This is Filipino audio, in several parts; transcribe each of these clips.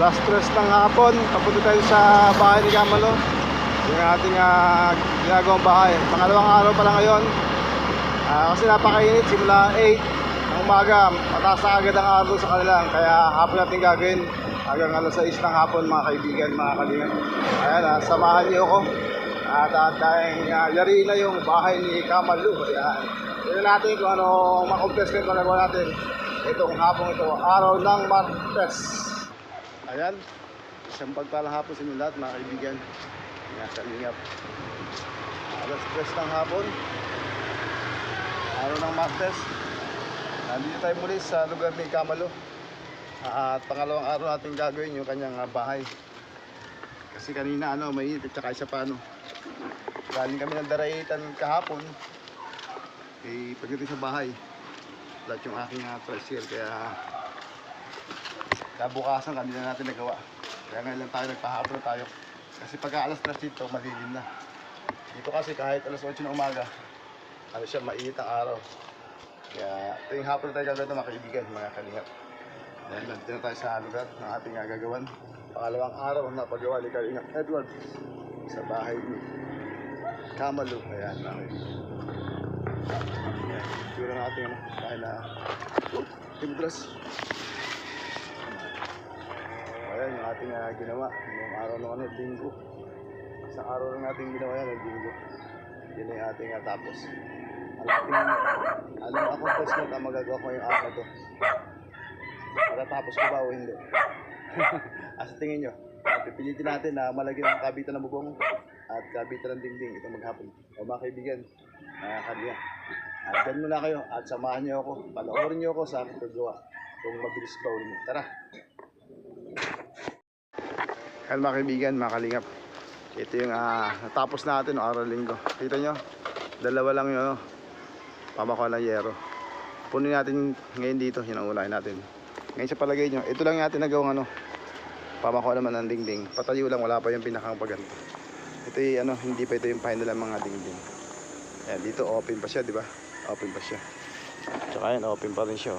Alas 3 ng hapon, kapunta tayo sa bahay ni Kamalo. Yung ating ginagawang bahay. Pangalawang araw pa lang ngayon. Kasi napakainit, simula 8 ng umaga. Mataas na agad ang araw sa kanilang. Kaya hapon natin gagawin hanggang alas 6 ng hapon, mga kaibigan, mga kalingan. Ayan, samahan niyo ako. At tayong yari na yung bahay ni Kamalo. Ayan. Tignan natin kung ano makompress ko yung panagawa natin. Itong hapong ito, araw ng Martes. Ayan, isang pagpalang hapon sa inyo lahat, mga kaibigan. Nasa lingap. Alas 3 ng hapon, araw ng Martes. Nandito tayo muli sa lugar ni Kamalo. At pangalawang araw natin gagawin yung kanyang bahay. Kasi kanina mainit at saka isa pa galing kami ng Daraitan kahapon. Pagdating sa bahay, lahat yung aking treasure, kaya nabukasan kanina natin nagawa. Kaya ngayon lang tayo nagpahapon tayo. Kasi pagka alas 3 dito, madilim na. Dito kasi kahit alas 8 ng umaga, siya, mainit ang araw. Kaya ito yung hapon na tayo gagawin, mga kaibigan, mga kalingap. Dahil nandito na tayo sa lugar ng ating gagawan. Pangalawang araw na paggawa ni Kalingap Edward sa bahay ni Kamalo. Ayan, mga kaibigan. Ayan, tura ng ating bahay na timidras. Ayan yung ating ginawa yung araw ng linggo. Isang araw lang natin ginawa yan ng linggo. Yun yung ating tapos. Alam akong postment ang magagawa ko yung araw na to. Matatapos ko ba o hindi? Asa tingin nyo? Pipilitin natin na malagyan ng kabitan ng bubong at kabitan ng dingding itong maghapon. O mga kaibigan, kanya. Dyan muna kayo at samahan nyo ako. Panoorin nyo ako sa aking paggawa kung mabilis ba ulit nyo. Tara! Kaya mga kaibigan, mga kalingap, ito yung natapos natin araw linggo. Kita nyo, dalawa lang yung pamakuha ng yero. Punin natin ngayon dito, yun ang unahin natin. Ngayon sa palagay nyo, ito lang natin nagawang pamakuha naman ng dingding. Patayo lang, wala pa yung pinakang paganto. Ito yung hindi pa ito yung final ng mga dingding. Ayan, dito open pa siya, di ba? Open pa siya. Tsaka yan, open pa rin siya.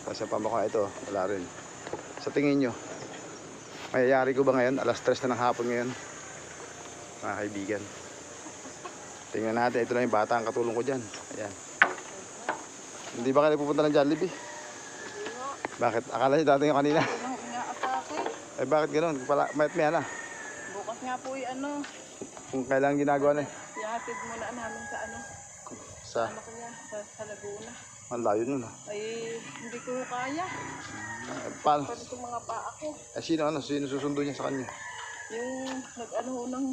Kasi ang pamakuha ito, wala rin. Sa tingin nyo, mayayari ko ba ngayon? Alas 3 na ng hapon ngayon, mga kaibigan. Tingnan natin, ito na yung bata ang katulong ko dyan. Ayan. Hindi ba kayo pupunta ng Jollibee? Bakit? Akala niyo dati yung kanina? Eh bakit ganoon? Mayat-maya na. Bukas nga po Kung kailangan ginagawa na ihatid muna namin sa Sa? sa Laguna. Ang layo nun Ay, hindi ko kaya. Paano? Pag itong mga paa ko. Sino susundo niya sa kanya? Yung ng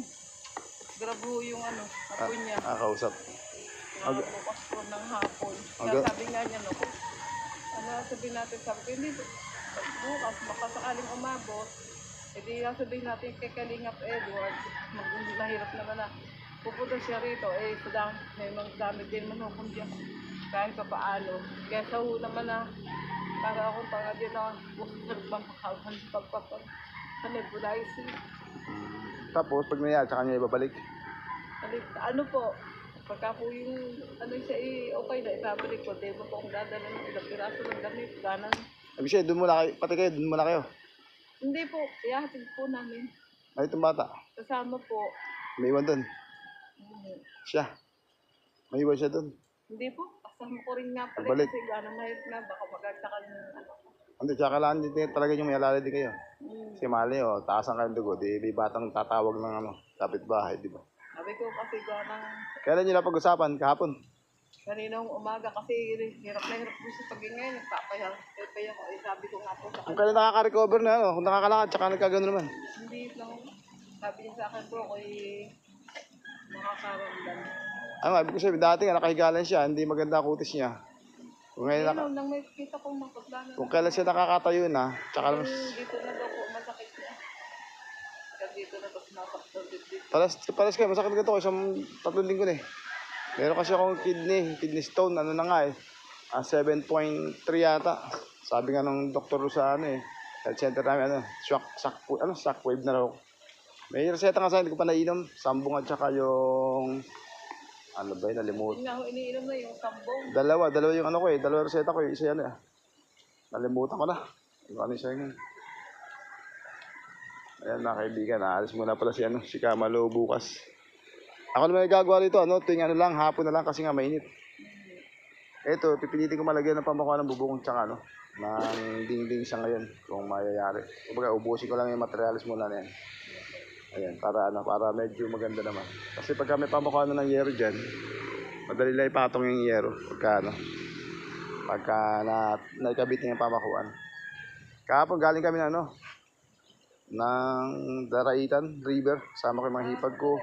grab ho yung apo niya. Kausap. Bukas po ng hapon. Kaya sabi nga niya sabihin natin hindi bukas makasakaling umabot. Hindi sabihin natin kay Kalingap Edward, mahirap naman pupunta siya rito, may mga gamit din man kung diyan kahit pa paano. Kaya sa naman para akong pangadyo na nagbangkakawan sa nebulizer. Tapos pag naya, sa kanya ibabalik? Po, pagka po yung siya okay na ibabalik ko, di ba po kung dadala ng ilang piraso ng damit, ganan. Ibig siya, doon muna kayo, pati kayo, doon muna kayo? Hindi po, ihahatid po namin. Ay, itong bata? Kasama po. May iwan doon? Siya? May iwan siya doon? Hindi po, kasama ko rin nga pala. Balik. Kasi gano'n mahirap na, baka magagsakan ng Hindi, tsaka kailangan din talaga yung may alala din kayo. Kasi mali, taasan kayong dugo, di may batang tatawag ng kapitbahay, di ba? Sabi ko kasi gano'n. Kailan nyo na pag-usapan? Kahapon? Kaninang umaga kasi hirap na hirap po sa pag-ingay. Nagpapayang ko. Sabi ko nga po sa Kung kailan nakaka-recover na, kung nakakalakad, tsaka nagkagano naman. Hindi lang. Sabi niya sa akin po, makakaramdam. Ibig ko sabihin, dati nga nakahiga lang siya, hindi maganda kutis niya. Kung ngayon nang may kita kong mapaglanan. Kung kailan siya nakakatayo na, tsaka naman. Dito na daw po masakit niya. Kaya dito na tapos nasaktan dito. Paras kayo, masakit ka ito, isang 3 linggo na eh. Meron kasi akong kidney stone, na nga 7.3 yata. Sabi nga ng doktor sa health center namin, shockwave na raw. May reseta nga sa hindi ko pa nainom, sambong at saka yung nalimutan. Hindi nga iniinom na yung sambong. Dalawa yung dalawa reseta ko, isa yan Nalimutan ko na. Ano siya yun? Ayan mga kaibigan, aalis muna pala si Kamalo bukas. Ako naman nagagawa rito, tuwing lang, hapon na lang kasi nga mainit. Ito, pipilitin ko malagyan ng pamakuha ng bubong tsaka ng dingding siya ngayon kung mayayari. Kumbaga, ubusin ko lang yung materials muna na yan. Ayan, para medyo maganda naman. Kasi pagka may pamakuha ng yero dyan, madali lang ipatong yung yero pagka naikabit niya yung pamakuan. Kahapon galing kami ng Daraitan River, sama ko yung mga hipag ko,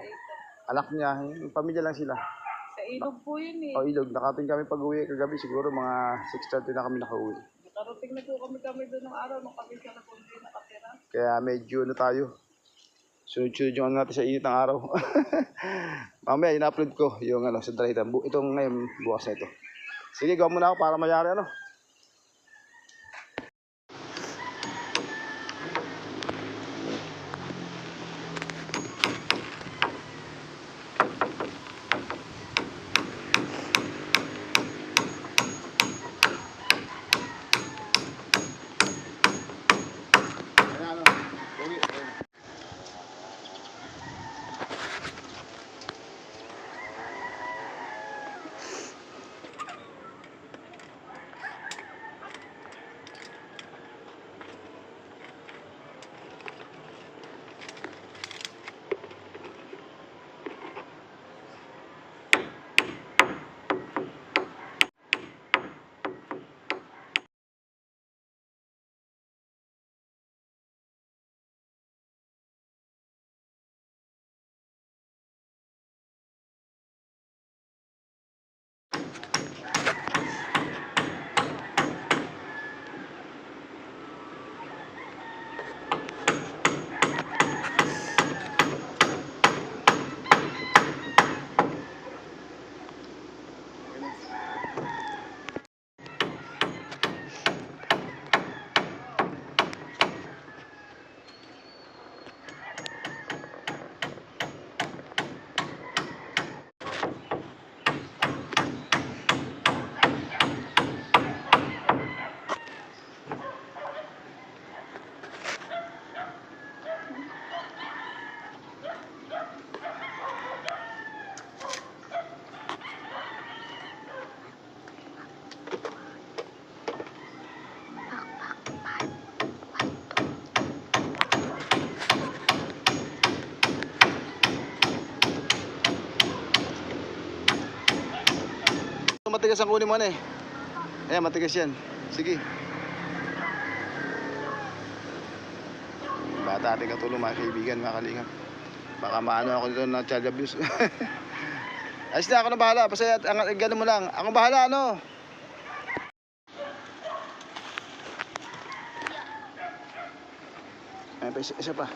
anak niya, yung pamilya lang sila. Sa ilog po yun eh. O ilog, nakating kami pag-uwi kagabi, siguro mga 6:30 na kami nakauwi. Nakarating na po kami doon ng araw nung kami sa napunti nakatira. Kaya medyo tayo. Sunod-sunod yung natin sa init ng araw. Mamaya, ina-upload ko yung sa Daraitan. Itong ngayon, bukas na ito. Sige, gawa muna ako para mayari Matigas ang kunin mo Ayan, matigas yan. Sige. Bata ating katulong mga kaibigan, mga kalingap. Baka maano ako dito ng child abuse. Ayos na, ako na bahala. Basta gano'n mo lang. Ako bahala, Ayan pa, isa pa.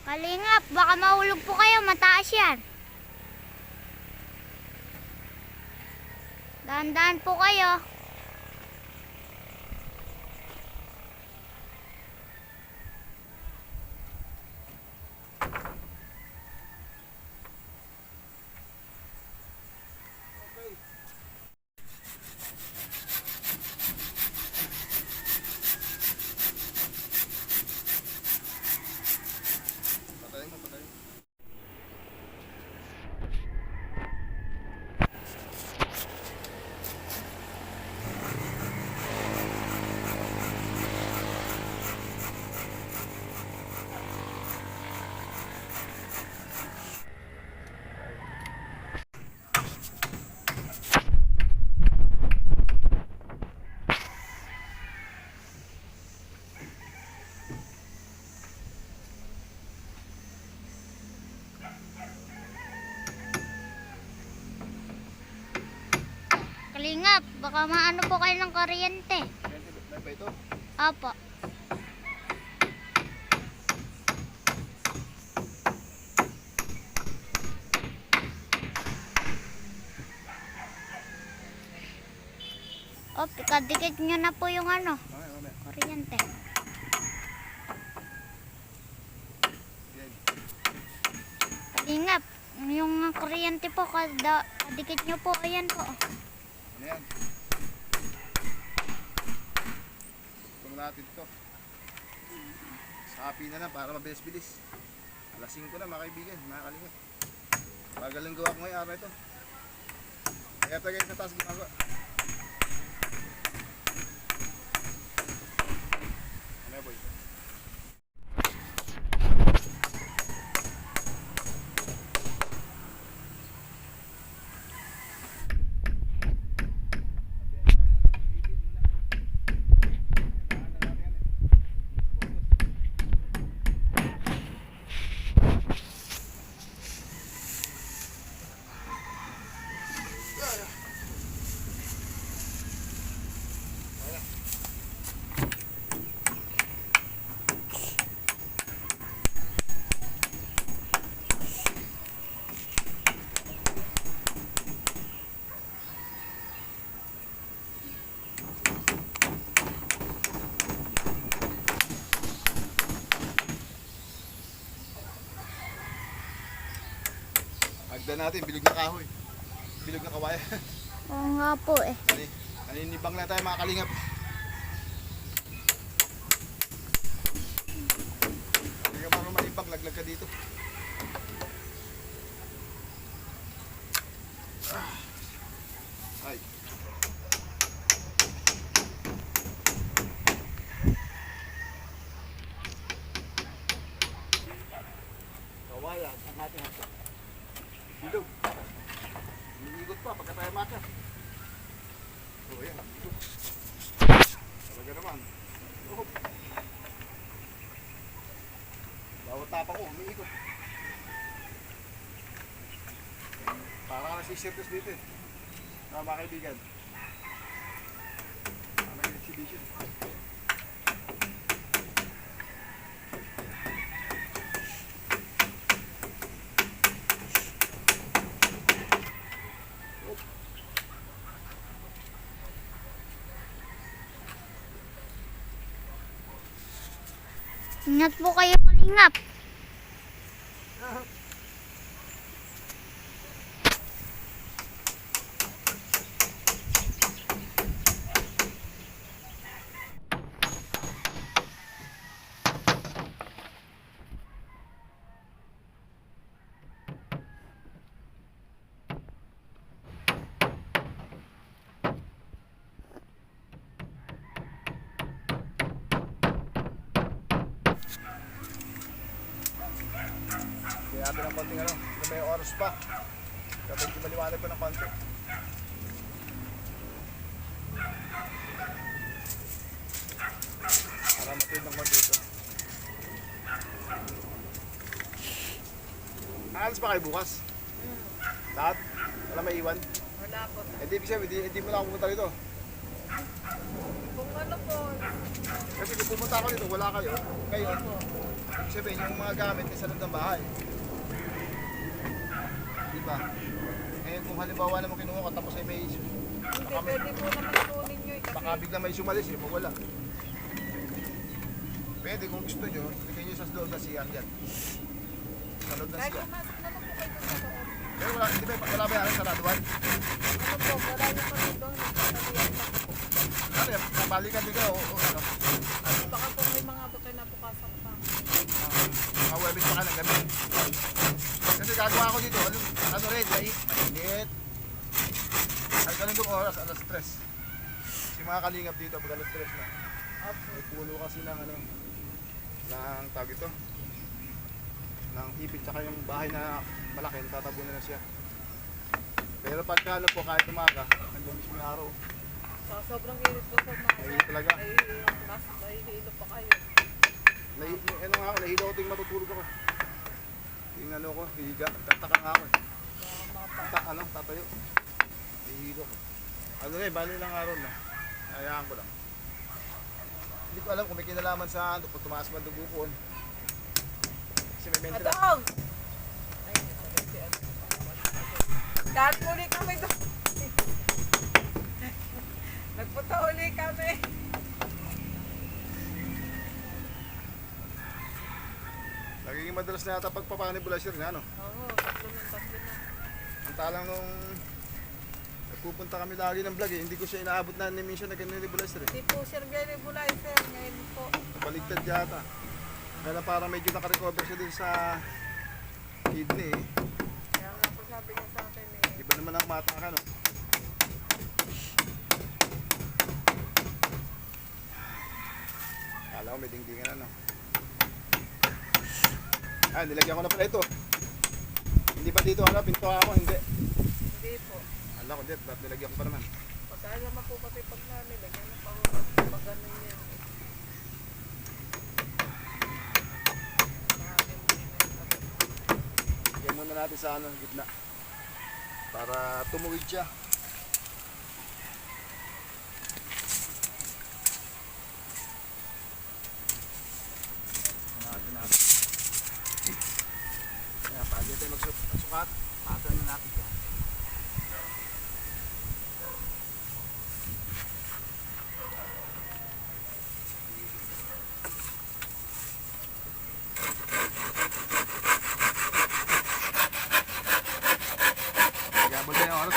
Kalingap, baka mahulog po kayo, mataas yan. Dahan-dahan po kayo. Kalingap, baka maano po kayo ng kuryente. May pa ito? Opo. O, pikadikit nyo na po yung ano, Mamaya. kuryente. Yan. Kalingap, yung kuryente po, kadikit nyo po, ayan po. Ano yan? Itong natin ito. Sa api na lang para mabilis-bilis. Alas 5 na mga kaibigan, mga kalingap. Bagal lang gawa ko ngayong araw ito. Kaya tagay sa taas ginagawa. Ano yan boy? Hagdan natin, bilog na kahoy. Bilog na kawayan. Oo nga po eh. Naninibang na tayo mga kalingap. Hindi ka marunong manibang, laglag ka dito. Ay. Kawayan, ang natin ito. Bilog. Iniikot pa pagka tayo maka. Oh, yan. Bilog. Talaga naman. Oh. Bawat tapa ko, umiikot. Para ka nasi-circus dito eh. Mga kaibigan. Ano yung exhibition? Ingat po kayo, Kalingap. Kaya natin ng konting ano, may oras pa. Kaya medyo maliwanag pa ng konti. Para matid ng konti ito. Aalis ba kayo bukas? Lahat? Wala may iwan? Wala po. Hindi, ibig sabihin, hindi mo na ako pumunta rito. Kung ano po, Kasi kung pumunta ako dito, wala kayo. Kayo, ibig sabihin, yung mga gamit nasa loob ng bahay. Diba? Ngayon kung halimbawa naman kinuha ko tapos ay may hindi pwede po naman kunin nyo eh. baka bigla may sumalis eh, mawala. Pwede kung gusto nyo, bigyan nyo sa loob na siya dyan. Sa loob na Kahit siya. pumasok naman po kayo sa loob. Pero wala, hindi ba, wala ba yan sa raduan? Ano po, marami pa rin doon. Nagtatabihan lang po. Ano yan, nabalikan din ka o ano? Baka po may mga butay na bukasan pa. Mga webit pa ka ng gabi. Kasi gagawa ko dito, ano rin, mainit. Ay, ganun doon oras, alas 3. Si mga kalingap dito, pag alas 3 na. May puno kasi ng ano, ng tawag ito. Ng ipit, tsaka yung bahay na malaki, tatabunan na siya. Pero pagka ano po, kahit umaga, hanggang mismo yung araw, So, sobrang init po sa mga. Mainit talaga. Nahihilo pa kayo. ano nga ako, nahilo ko ting matutulog ako. Yung ano ko, higa, tataka nga ako eh. Mga Tatayo. Nahihilo ko. Ano na bali lang araw na. Hayaan ko lang. Hindi ko alam kung may kinalaman sa ano, pag tumaas man dugupon. Kasi may maintenance. Adong! Dahil uli kami doon. Nagpunta uli kami. Nagiging madalas na yata pagpapanibulasyon nga, no? Oo, tatlo na. Ang talang nung nagpupunta kami lagi ng vlog eh, hindi ko siya inaabot na ni Misha na ganun nibulasyon eh. Hindi po sir Gary Bulay, sir. Ngayon po. Paligtad yata. Kaya parang medyo nakarecover siya din sa kidney eh. Kaya nga po sabi niya sa akin eh. Iba naman ang mata ka, no? Kala ko may dingdingan ano. Ah, nilagyan ko na pala ito. Hindi pa dito ano, pinto ako, hindi. Hindi po. Hala ko, hindi, dapat nilagyan ko pa naman. Pagkaya naman po pati pag namin, lagyan na pa pag ano yan. Lagyan muna natin sa ano, gitna. Para tumuwid siya. Natin. Kaya pwede tayo magsukat. Patan na natin siya. Gabol na yung oras.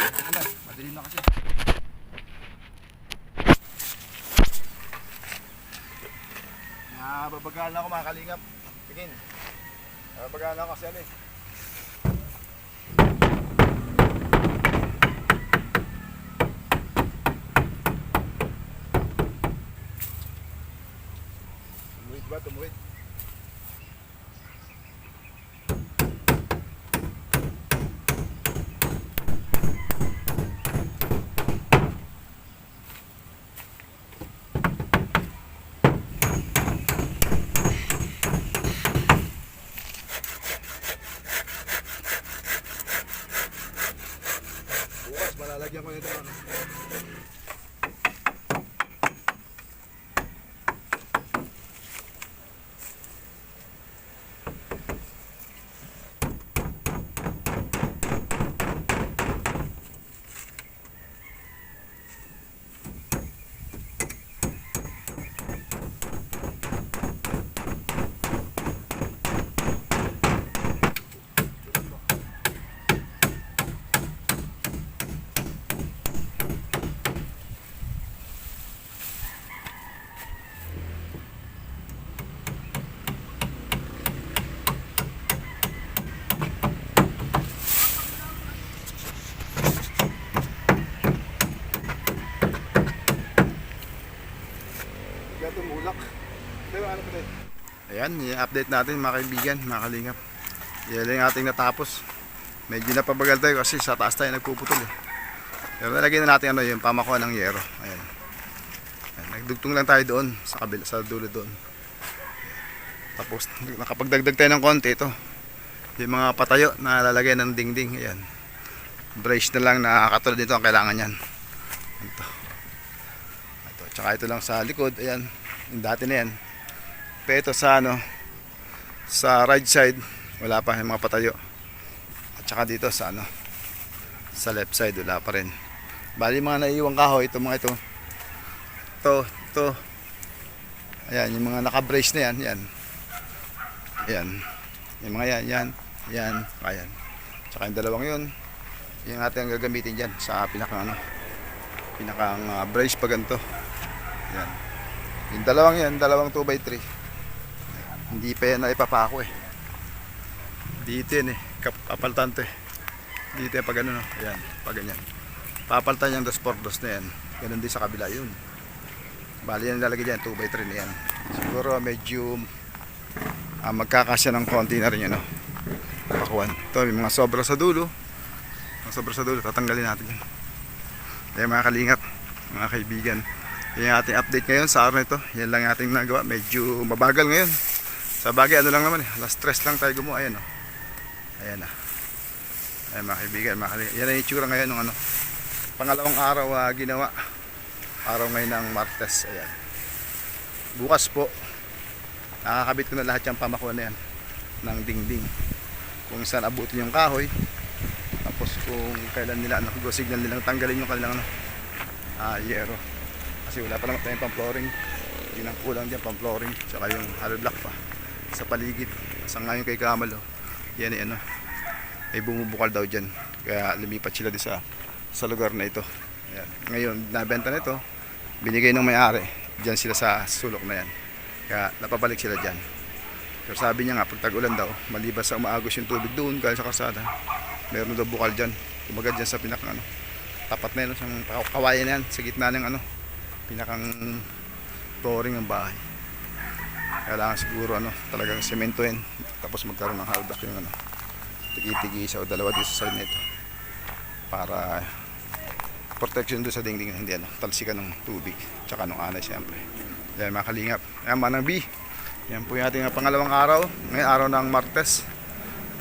Madilim na kasi. Nababagaan ako mga kalingap. Tingin. Nababagaan ako kasi ano eh. Tumuwid ba? Tumuwid. Bukas malalagyan ko nito ano. Kaya tumulak. Pero ano pa din? Ayan, i-update natin mga kaibigan, mga kalingap. Yan lang yung ating natapos. Medyo napabagal tayo kasi sa taas tayo nagpuputol eh. Pero nalagyan na natin ano, yung pamakuan ng yero. Ayan. Ayan, nagdugtong lang tayo doon sa kabila, sa dulo doon. Tapos nakapagdagdag tayo ng konti ito. Yung mga patayo na lalagyan ng dingding. Ayan. Brace na lang na katulad nito ang kailangan yan. Ito. Tsaka ito lang sa likod, ayan, yung dati na yan. Pero ito sa ano, sa right side, wala pa yung mga patayo. At tsaka dito sa ano, sa left side, wala pa rin. Bali mga naiiwang kahoy, ito mga ito. Ito. Ayan, yung mga naka-brace na yan, yan. Ayan. Yung mga yan. Ayan. Tsaka yung dalawang yun, yung ating gagamitin dyan sa pinakang brace pa ganito. Yan. Yung dalawang yan, dalawang 2x3. Hindi pa yan na ipapako eh. Dito yan eh, kapaltan to eh. Dito yan pag ano no, ayan, pag ganyan. Papaltan yung 2x2 na yan. Ganun din sa kabila yun. Bali yan lalagay dyan, 2x3 na yan. Siguro medyo magkakasya ng konti na rin yan no. Pakuan. Ito, yung mga sobra sa dulo. Mga sobra sa dulo, tatanggalin natin yan. Kaya mga kalingap, mga kaibigan, yung ating update ngayon sa araw na ito. Yan lang yung ating nagawa. Medyo mabagal ngayon. Sa bagay ano lang naman eh. Last stress lang tayo gumawa. Ayan o. Ayan na. Ayan mga kaibigan. Yan ang itsura ngayon ng ano. pangalawang araw ginawa. Araw ngayon ng Martes. Ayan. Bukas po, nakakabit ko na lahat yung pamakuan na yan ng dingding. Kung saan abutin yung kahoy. Tapos kung kailan nila signal nilang tanggalin yung kanilang yero. Kasi wala pa naman tayong pang-flooring. Yun ang kulang dyan, pang-flooring. Tsaka yung hollow block pa sa paligid. Sa ngayon kay Kamalo, yan ay ay bumubukal daw dyan. Kaya lumipat sila din sa lugar na ito. Ayan. Ngayon, nabenta na ito. Binigay ng may-ari. Dyan sila sa sulok na yan. Kaya napabalik sila dyan. Pero sabi niya nga, pag tag-ulan daw, maliban sa umaagos yung tubig doon, galing sa kalsada, meron daw bukal dyan. Kumbaga dyan sa pinakang tapat na yun, sa kawayan na yan, sa gitna ng pinakang flooring ng bahay. Kailangan siguro talagang sementoin. Tapos magkaroon ng hollow block yung tigi-tigi isa o dalawa dito sa side nito. Para protection doon sa dingding, hindi talsikan ng tubig tsaka ng anay siyempre. Yan mga kalingap. Ayan Manang B, yan po yung ating pangalawang araw ngayon, araw ng Martes.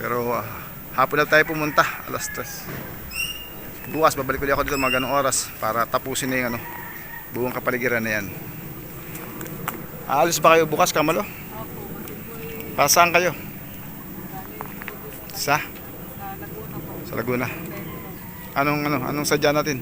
Pero hapon na tayo pumunta, alas 3. Bukas babalik ulit ako dito mga ganong oras para tapusin na yung buong kapaligiran na yan. Aalis ba kayo bukas, Kamalo? Para saan kayo? Sa Laguna. Anong sadya natin?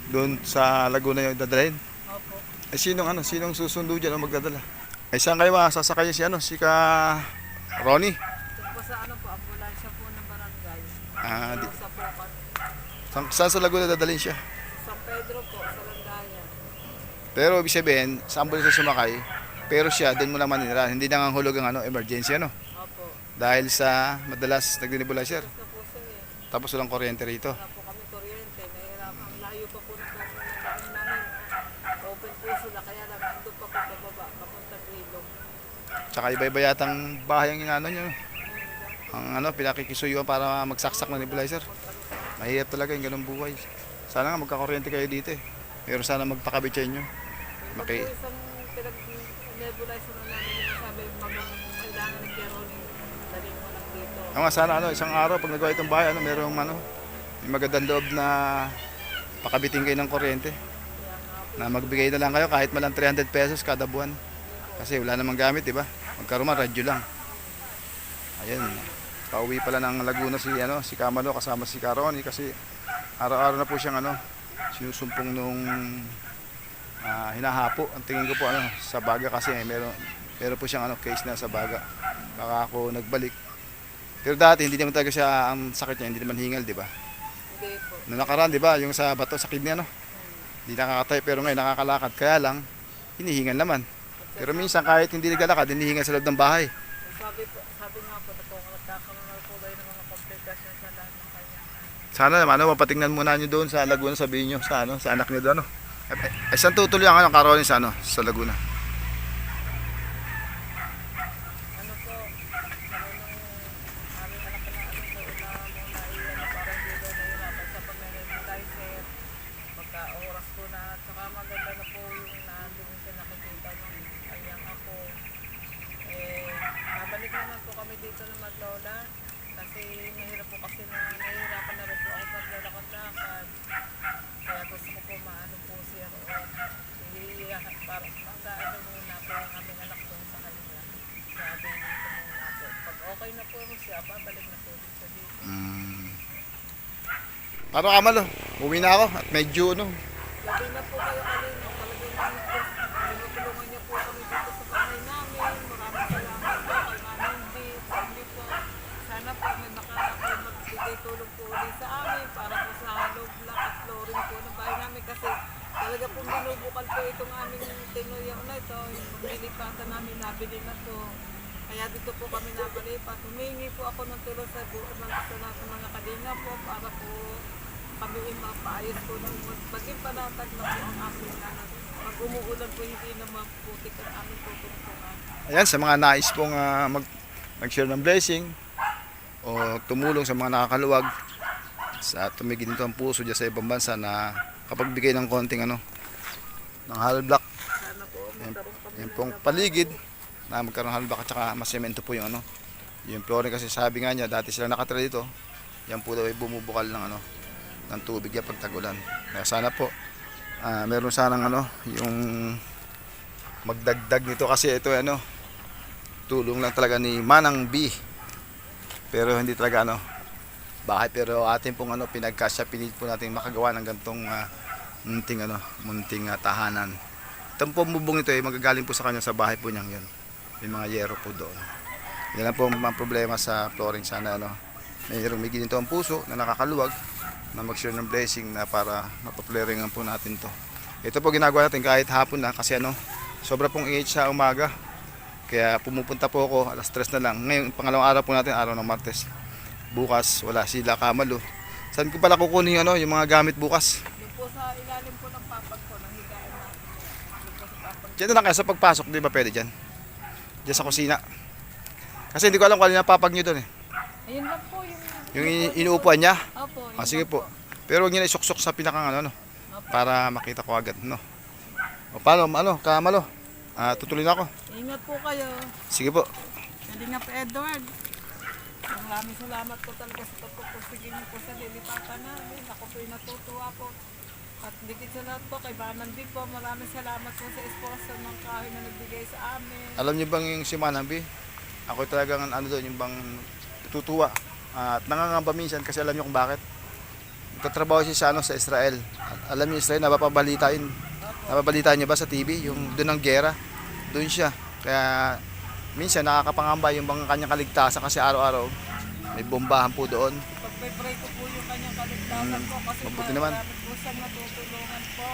Doon sa Laguna yung dadalhin? Opo. Eh sinong susundo diyan ang magdadala? Ay saan kayo sasakay si Ronnie? Doon po sa ambulansya po ng barangay. Sa Pukan. Saan sa Laguna dadalhin siya? San Pedro po, sa Landayan. Pero ibig sabihin, sa ambulansya sumakay, pero siya doon mo naman nila, hindi nangangahulog ang emergency Opo. Dahil sa madalas nagdi-nebulizer. Tapos na po siya eh. Tapos walang kuryente rito. Wala po kami kuryente. Nahihirapan. Ang layo pa po ng daan namin. Open po sila. Kaya lang doon pa po pababa. Papunta Grilong. Tsaka iba-iba yatang bahay ang nyo. Ang pinakikisuyuan para magsaksak ng nebulizer. Mahirap talaga yung ganung buhay. Sana nga magkakuryente kayo dito eh. Pero sana magpakabit sa inyo. Ito po isang pinag-nebulizer na namin yung sabi kailangan ng Jeroning. Daling mo lang dito. Sana isang araw pag nagawa itong bahay, merong may magandang loob na pakabitin kayo ng kuryente. Na magbigay na lang kayo kahit malang 300 pesos kada buwan. Kasi wala namang gamit, di ba? Magkaroon radyo lang. Ayun. Pauwi pala ng Laguna si Kamalo kasama si Karoni kasi araw-araw na po siyang sinusumpong nung hinahapo. Ang tingin ko po sa Baga kasi meron po siyang case na sa Baga. Baka ako nagbalik. Pero dati hindi naman talaga siya ang sakit niya, hindi naman hingal, di ba? Hindi po. Noong nakaraan, di ba, yung sa bato sa kidney hindi nakakatay pero ngayon nakakalakad. Kaya lang hinihingal naman. Pero minsan kahit hindi naglalakad, hinihingal sa loob ng bahay. Sabi nga po na po, nagkakaroon na po kayo ng mga komplikasyon sa lahat ng kanya. Sana naman, mapatingnan muna nyo doon sa Laguna, sabihin nyo sa anak nyo doon. Ay, saan tutuloy ang Karoni sa Laguna? Ano po, sabi ng aming anak na para hindi daw nahirapan sa pag-nebulizer. Pagka oras po na, at saka maganda na po yung nandun siya nakikita ng kanyang ako. Nabalik naman po kami dito na maglola. Kasi mahirap po kasi nahihirapan na rin po ako paglalakad-lakad. Kaya gusto ko po maano po siya roon. Parang mag-aano muna po ang aming anak doon sa kanya. Sabi dito muna po. Pag okay na po siya, babalik na po dito dito. Paano Kamalo? Uwi na ako at medyo Gabi na po kayo kanina. Talagang tinutulungan niyo po kami dito sa bahay namin. Maraming salamat po kay Manong B. Sa inyo po. Sana po may magbigay tulong po ulit sa amin para po sa hollow block at flooring po ng bahay namin kasi talaga pong binubukal po itong aming tinuyang na ito. Yung paglilipatan namin nabili na to. Kaya dito po kami napalipat. Humingi po ako ng tulong sa mga kalinga po para po kami mapaayos po ng maging panatag na po ang aming pag umuulan po hindi na maputik ang aming tutungtungan. Ayan, sa mga nais pong mag-share ng blessing o tumulong sa mga nakakaluwag sa tumigil nito ang puso dyan sa ibang bansa na kapag bigay ng konting ng hollow block. Sana po magkaroon kami Yung ng pong paligid na magkaroon ng hollow block at saka masemento po yung ano. Yung flooring kasi sabi nga niya, dati sila nakatira dito. Yan po daw ay bumubukal ng ano, ng tubig yan pag tag-ulan. Kaya sana po meron sanang ano, yung magdagdag nito kasi ito ano, tulong lang talaga ni Manang B. Pero hindi talaga ano, bahay, pero atin pong ano, pinagkasya, pinilit po natin makagawa ng gantong munting tahanan. Itong pong bubong ito ay magagaling po sa kanya sa bahay po niyang yun. May mga yero po doon. Yan lang po ang problema sa flooring. Sana ano, may ginito ang puso na nakakaluwag na mag-share ng blessing na para mapapleringan po natin to. Ito po ginagawa natin kahit hapon na kasi ano, sobra pong ingay sa umaga. Kaya pumupunta po ako alas 3 na lang. Ngayon pangalawang araw po natin, araw ng Martes. Bukas wala sila Kamalo. Saan ko pala kukunin yung ano, yung mga gamit bukas? Doon po sa ilalim po ng papag ko, ng higaan natin. Doon po sa papag. Diyan na lang kaya sa pagpasok, di ba pwede dyan? Diyan sa kusina. Kasi hindi ko alam kung ano yung papag nyo doon eh. Ayun lang po yung... Yung inuupuan niya? Opo, yun Sige lang po. Pero huwag niyo na isuksok sa pinakang ano, para makita ko agad, no? O paano, ano, Kamalo? Tutuloy na ako. Ingat po kayo. Sige po. Kalingap Edward. Maraming salamat po talaga sa pagpupusigin niyo po sa lilipatan namin. Ako po'y natutuwa po. At dikit sa lahat po, kay Banan din po. Maraming salamat po sa sponsor ng kahoy na nagbigay sa amin. Alam niyo bang yung si Manambi? Ako talagang ano doon, yung bang tutuwa. At nangangamba minsan kasi alam niyo kung bakit. Nagtatrabaho siya sa, ano, sa Israel. At alam niyo Israel, napapabalitaan niyo ba sa TV? Yung doon ng gera, doon siya. Kaya minsan nakakapangamba yung bang kanyang kaligtasan kasi araw-araw may bombahan po doon. Pagpipray ko po yung kanyang kaligtasan po kasi Mabuti naman. marami po siyang natutulungan po.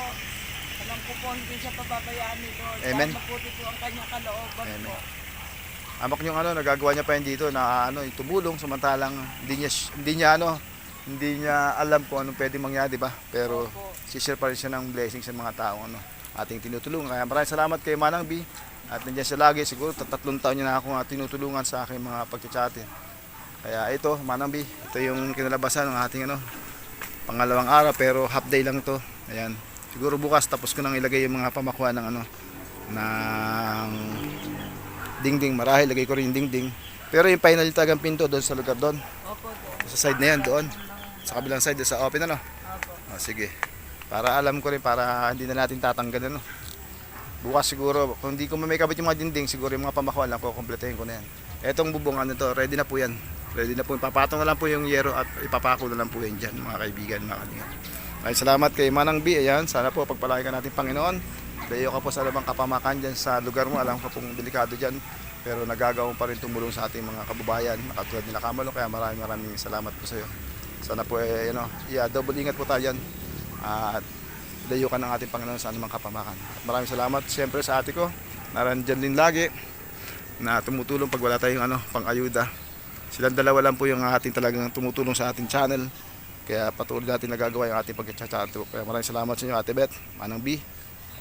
Alam ko po hindi siya pababayaan ni Lord. Amen. Dahil mabuti po ang kanyang kalooban Amen. po. Amak yung ano, nagagawa niya pa yun dito na ano, yung tumulong samantalang hindi niya alam kung anong pwede mangyari, di ba? Pero Opo. si-share pa rin siya ng blessing sa mga taong ano, ating tinutulungan. Kaya maraming salamat kay Manang B. At nandiyan siya lagi, siguro 3 taon niya na ako tinutulungan sa aking mga pagchachatin. Kaya ito, Manang B, ito yung kinalabasan ng ating ano, pangalawang araw pero half day lang ito. Ayan. Siguro bukas tapos ko nang ilagay yung mga pamakuha ng ano, ng dingding, marahil lagay ko rin yung dingding. Pero yung final talagang pinto doon sa lugar doon. Opo po. Sa side na yan doon. Sa kabilang side, sa open ano. Opo. Sige. Para alam ko rin, para hindi na natin tatanggal ano. Bukas siguro, kung hindi ko mamikabit yung mga dinding, siguro yung mga pamakuan lang ko, kumpletuhin ko na yan. Etong bubungan nito, ready na po yan. Ready na po. Ipapatong na lang po yung yero at ipapako na lang po yan dyan, mga kaibigan, mga kalinga. Ay, salamat kay Manang B. Ayan, sana po pagpalaki ka natin Panginoon. Layo ka po sa labang kapamakan dyan sa lugar mo. Alam ko pong delikado dyan. Pero nagagawa pa rin tumulong sa ating mga kababayan. Katulad nila Kamalo. Kaya maraming salamat po sa iyo. Sana po double ingat po tayo dyan. At layo ka ng ating Panginoon sa anumang kapamakan. Maraming salamat siyempre sa ate ko. Narandyan din lagi na tumutulong pag wala tayong pang-ayuda. Silang dalawa lang po yung ating talagang tumutulong sa ating channel. Kaya patuloy natin nagagawa yung ating pag-chat. Kaya maraming salamat sa inyo, Ate Beth, Manang B.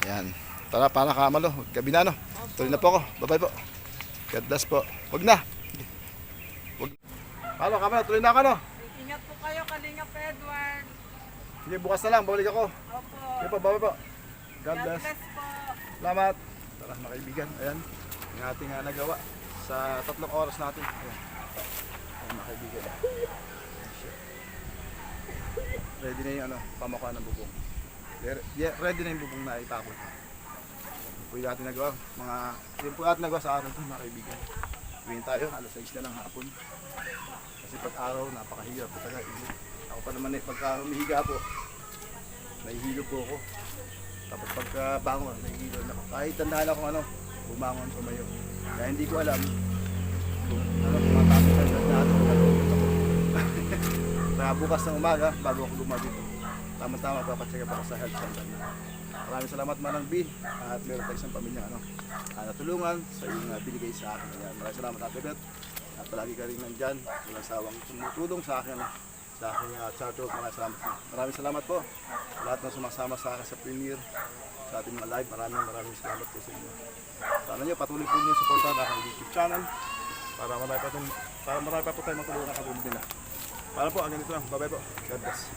Ayan. Tara, para Kamalo. Gabi na, no? Tuloy na po ako. Bye-bye po. God bless po. Huwag na. Paano, Kamalo? Tuloy na ako, no? Ingat po kayo, Kalingap Edward. Sige, bukas na lang. Balik ako. Opo. Sige po, bye-bye po. God God bless. bless po. Salamat. Tara, mga kaibigan. Ayan. Yung ating nagawa sa 3 oras natin. Ayan. Ayan, mga kaibigan. Ready na yung pamakuha ng bubong. Ready na yung bubong na itapon. Yun po yung natin nagawa. Yun po natin nagawa sa araw ito, mga kaibigan. Uwiin tayo, alas 6 na ng hapon. Kasi pag araw, napakahirap po talaga. Ako pa naman pagka humihiga po, nahihilo po ako. Tapos pagka bangon, nahihilo na ako. Kahit tandaan ako bumangon, tumayo. Kaya hindi ko alam kung pumatapos na lahat ko Kaya bukas ng umaga, bago ako gumagito. Tama-tama, papacheck up ako sa health center na. Maraming salamat Manang B. At meron tayo isang pamilya natulungan sa iyong binigay sa akin. Ayan, maraming salamat Ate Beth. At palagi ka rin nandyan. Walang sawang tumutulong sa akin. Sa aking charter. Maraming salamat po. Lahat na sumasama sa akin sa premiere. Sa ating mga live. Maraming salamat po sa inyo. Sana nyo, patuloy po nyo supportan ang aking YouTube channel. Para marami pa po tayo matulungan katulad nila. Para po, ang ganito lang. Bye bye po. God bless.